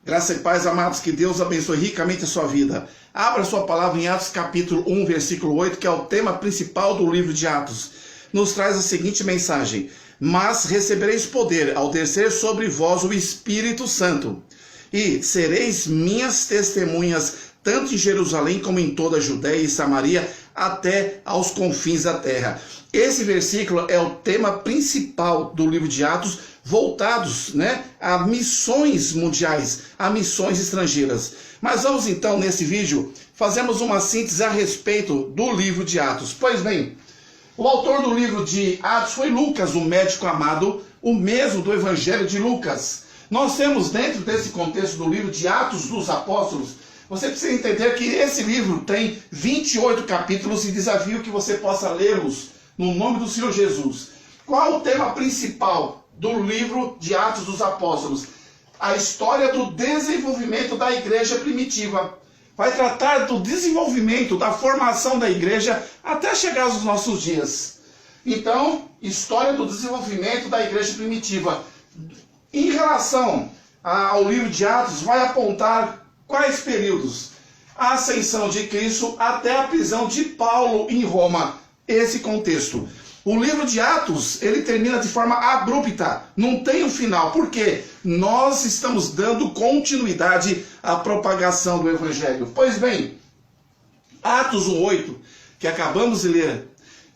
Graça e paz, amados, que Deus abençoe ricamente a sua vida. Abra sua palavra em Atos capítulo 1, versículo 8, que é o tema principal do livro de Atos. Nos traz a seguinte mensagem: mas recebereis poder ao descer sobre vós o Espírito Santo, e sereis minhas testemunhas, tanto em Jerusalém como em toda a Judéia e Samaria, até aos confins da terra. Esse versículo é o tema principal do livro de Atos, voltados, a missões mundiais, a missões estrangeiras. Mas vamos então, nesse vídeo, fazermos uma síntese a respeito do livro de Atos. Pois bem, o autor do livro de Atos foi Lucas, o médico amado, o mesmo do Evangelho de Lucas. Nós temos dentro desse contexto do livro de Atos dos Apóstolos, você precisa entender que esse livro tem 28 capítulos e desafio que você possa lê-los no nome do Senhor Jesus. Qual o tema principal do livro de Atos dos Apóstolos? A história do desenvolvimento da igreja primitiva. Vai tratar do desenvolvimento, da formação da igreja até chegar aos nossos dias. Então, história do desenvolvimento da igreja primitiva. Em relação ao livro de Atos, vai apontar quais períodos? A ascensão de Cristo até a prisão de Paulo em Roma. Esse contexto. O livro de Atos, ele termina de forma abrupta, não tem um final. Por quê? Nós estamos dando continuidade à propagação do Evangelho. Pois bem, Atos 1:8, que acabamos de ler,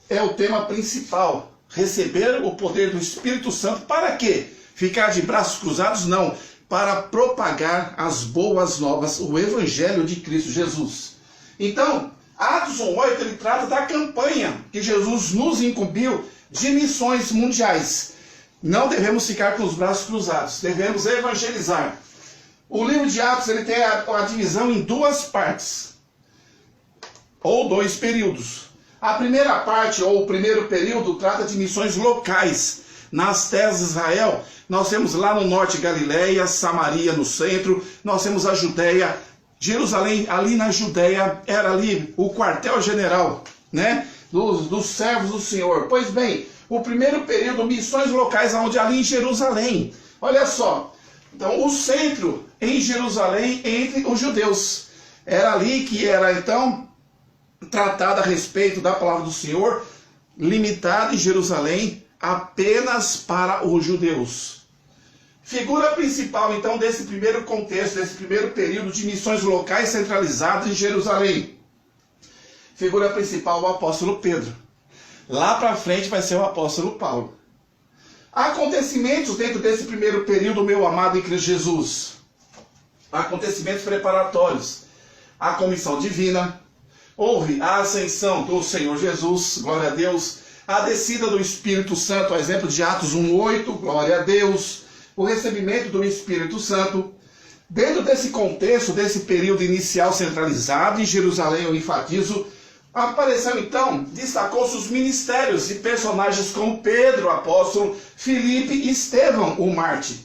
é o tema principal. Receber o poder do Espírito Santo. Para quê? Ficar de braços cruzados? Não. Para propagar as boas novas, o Evangelho de Cristo Jesus. Então, Atos 1:8, ele trata da campanha que Jesus nos incumbiu de missões mundiais. Não devemos ficar com os braços cruzados, devemos evangelizar. O livro de Atos, ele tem a divisão em duas partes, ou dois períodos. A primeira parte, ou o primeiro período, trata de missões locais. Nas terras de Israel, nós temos lá no norte Galileia, Samaria no centro, nós temos a Judéia, Jerusalém, ali na Judéia, era ali o quartel-general, dos servos do Senhor. Pois bem, o primeiro período, missões locais, onde ali em Jerusalém. Olha só, então o centro em Jerusalém entre os judeus. Era ali que era então tratado a respeito da palavra do Senhor, limitada em Jerusalém apenas para os judeus. Figura principal, então, desse primeiro contexto, desse primeiro período de missões locais centralizadas em Jerusalém. Figura principal, o apóstolo Pedro. Lá para frente vai ser o apóstolo Paulo. Acontecimentos dentro desse primeiro período, meu amado em Cristo Jesus. Acontecimentos preparatórios. A comissão divina. Houve a ascensão do Senhor Jesus, glória a Deus. A descida do Espírito Santo, a exemplo de Atos 1:8, glória a Deus. O recebimento do Espírito Santo. Dentro desse contexto, desse período inicial centralizado em Jerusalém, eu enfatizo, apareceu então, destacou-se os ministérios e personagens como Pedro, o apóstolo, Filipe e Estevão, o mártir.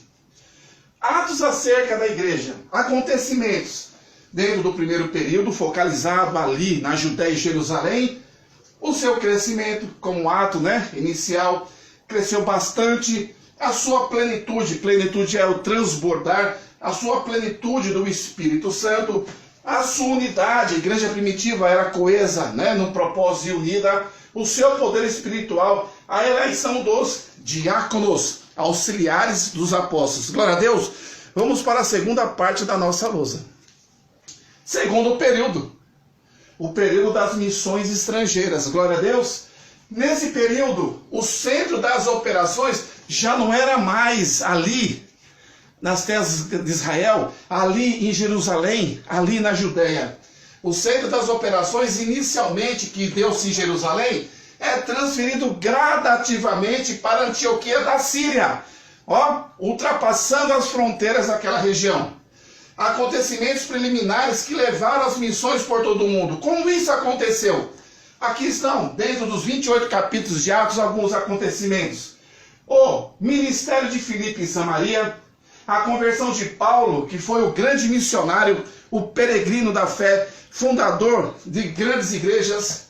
Atos acerca da igreja, acontecimentos dentro do primeiro período, focalizado ali na Judéia e Jerusalém, o seu crescimento como ato inicial, cresceu bastante. A sua plenitude é o transbordar, a sua plenitude do Espírito Santo, a sua unidade, a igreja primitiva era coesa, num propósito e unida, o seu poder espiritual, a eleição dos diáconos, auxiliares dos apóstolos. Glória a Deus! Vamos para a segunda parte da nossa lousa. Segundo período, o período das missões estrangeiras. Glória a Deus! Nesse período, o centro das operações já não era mais ali, nas terras de Israel, ali em Jerusalém, ali na Judéia. O centro das operações, inicialmente, que deu-se em Jerusalém, é transferido gradativamente para Antioquia da Síria, ultrapassando as fronteiras daquela região. Acontecimentos preliminares que levaram as missões por todo o mundo. Como isso aconteceu? Aqui estão, dentro dos 28 capítulos de Atos, alguns acontecimentos. O ministério de Filipe em Samaria, a conversão de Paulo, que foi o grande missionário, o peregrino da fé, fundador de grandes igrejas,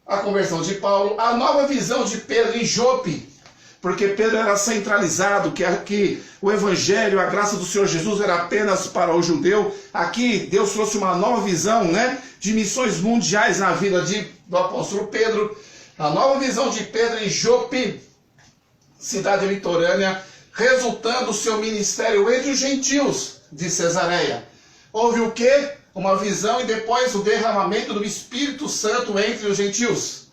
a conversão de Paulo, a nova visão de Pedro em Jope, porque Pedro era centralizado, que o evangelho, a graça do Senhor Jesus era apenas para o judeu. Aqui Deus trouxe uma nova visão, né, de missões mundiais na vida do apóstolo Pedro. A nova visão de Pedro em Jope, cidade litorânea, resultando o seu ministério entre os gentios de Cesareia. Houve o quê? Uma visão e depois o derramamento do Espírito Santo entre os gentios.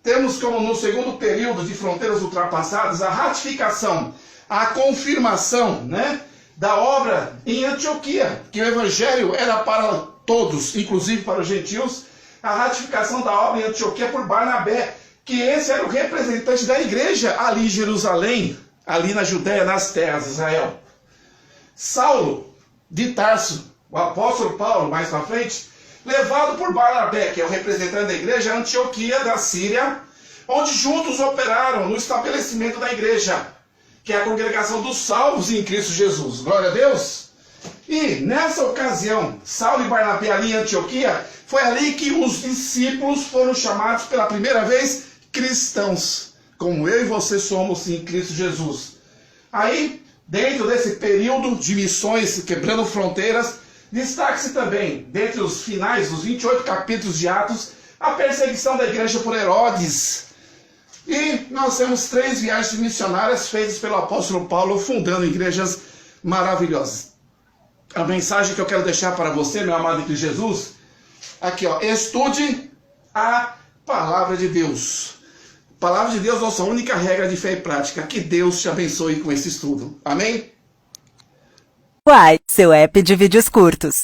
Temos como no segundo período de fronteiras ultrapassadas a ratificação, a confirmação, né, da obra em Antioquia, que o evangelho era para todos, inclusive para os gentios, a ratificação da obra em Antioquia por Barnabé, que esse era o representante da igreja ali em Jerusalém, ali na Judéia, nas terras de Israel. Saulo de Tarso, o apóstolo Paulo, mais para frente, levado por Barnabé, que é o representante da igreja, a Antioquia da Síria, onde juntos operaram no estabelecimento da igreja, que é a congregação dos salvos em Cristo Jesus. Glória a Deus! E nessa ocasião, Saulo e Barnabé ali em Antioquia, foi ali que os discípulos foram chamados pela primeira vez cristãos, como eu e você somos em Cristo Jesus. Aí, dentro desse período de missões quebrando fronteiras, destaque-se também, dentre os finais dos 28 capítulos de Atos, a perseguição da igreja por Herodes. E nós temos 3 viagens missionárias feitas pelo apóstolo Paulo, fundando igrejas maravilhosas. A mensagem que eu quero deixar para você, meu amado em Cristo Jesus, aqui ó, estude a palavra de Deus. Palavra de Deus, nossa única regra de fé e prática. Que Deus te abençoe com esse estudo. Amém? Uai, seu app de vídeos curtos.